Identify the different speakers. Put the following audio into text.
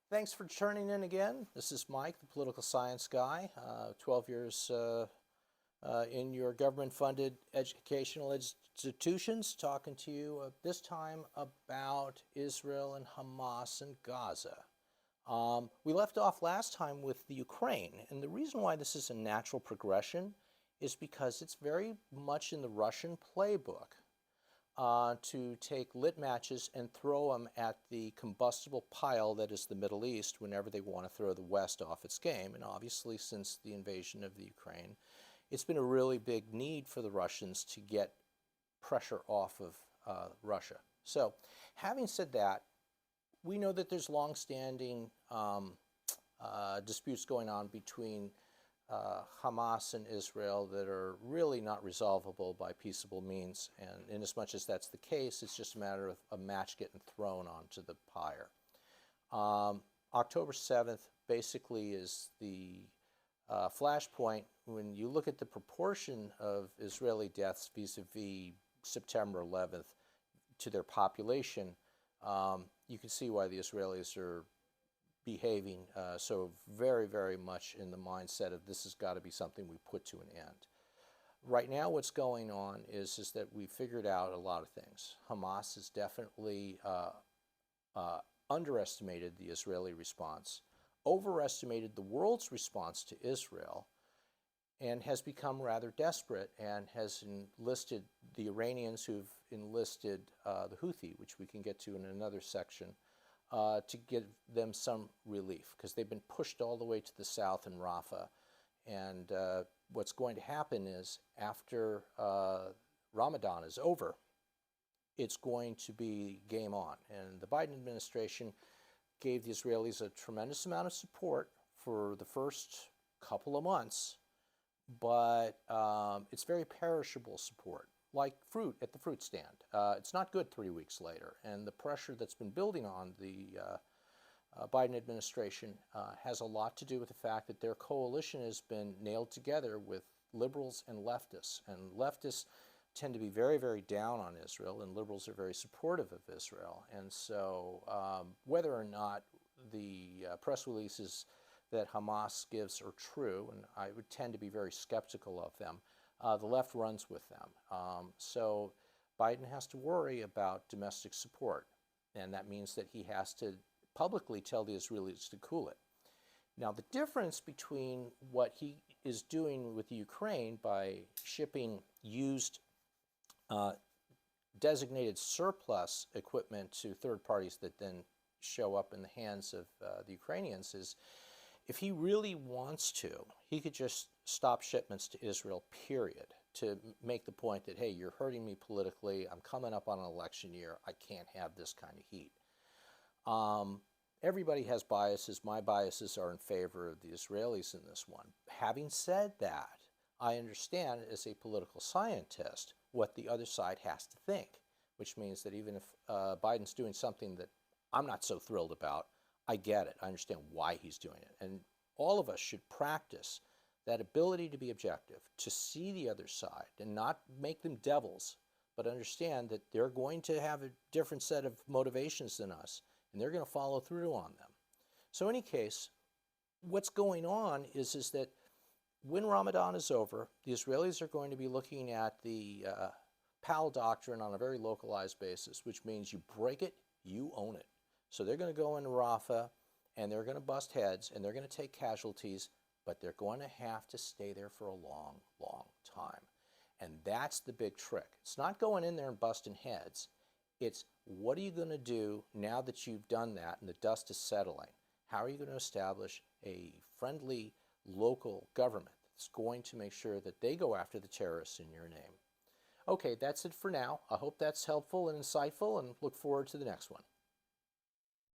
Speaker 1: Thanks for tuning in again. This is Mike, the political science guy. 12 years in your government-funded educational institutions, talking to you this time about Israel and Hamas and Gaza. We left off last time with the Ukraine, and the reason why this is a natural progression is because it's very much in the Russian playbook to take lit matches and throw them at the combustible pile that is the Middle East whenever they want to throw the West off its game. And obviously, since the invasion of the Ukraine, it's been a really big need for the Russians to get pressure off of Russia. So, having said that, we know that there's long-standing disputes going on between Hamas and Israel that are really not resolvable by peaceable means. And in as much as that's the case, it's just a matter of a match getting thrown onto the pyre. October 7th basically is the flashpoint when you look at the proportion of Israeli deaths vis-a-vis September 11th to their population. You can see why the Israelis are behaving so very, very much in the mindset of this has got to be something we put to an end. Right now what's going on is that we figured out a lot of things. Hamas has definitely underestimated the Israeli response, overestimated the world's response to Israel, and has become rather desperate and has enlisted the Iranians who've enlisted the Houthi, which we can get to in another section, to give them some relief because they've been pushed all the way to the south in Rafah. And what's going to happen is after Ramadan is over, it's going to be game on. And the Biden administration gave the Israelis a tremendous amount of support for the first couple of months, but it's very perishable support, like fruit at the fruit stand. It's not good 3 weeks later, and the pressure that's been building on the Biden administration has a lot to do with the fact that their coalition has been nailed together with liberals and leftists. And leftists tend to be very, very down on Israel, and liberals are very supportive of Israel. And so whether or not the press releases that Hamas gives are true, and I would tend to be very skeptical of them, the left runs with them. So Biden has to worry about domestic support, and that means that he has to publicly tell the Israelis to cool it. Now, the difference between what he is doing with the Ukraine by shipping used designated surplus equipment to third parties that then show up in the hands of the Ukrainians is, if he really wants to, he could just stop shipments to Israel, period, to make the point that, hey, you're hurting me politically, I'm coming up on an election year, I can't have this kind of heat. Everybody has biases. My biases are in favor of the Israelis in this one. Having said that, I understand as a political scientist what the other side has to think, which means that even if Biden's doing something that I'm not so thrilled about, I get it. I understand why he's doing it. And all of us should practice that ability to be objective, to see the other side and not make them devils, but understand that they're going to have a different set of motivations than us, and they're going to follow through on them. So in any case, what's going on is that when Ramadan is over, the Israelis are going to be looking at the PAL doctrine on a very localized basis, which means you break it, you own it. So they're going to go into Rafah, and they're going to bust heads, and they're going to take casualties, but they're going to have to stay there for a long, long time. And that's the big trick. It's not going in there and busting heads. It's what are you going to do now that you've done that and the dust is settling? How are you going to establish a friendly local government that's going to make sure that they go after the terrorists in your name? Okay, that's it for now. I hope that's helpful and insightful, and look forward to the next one.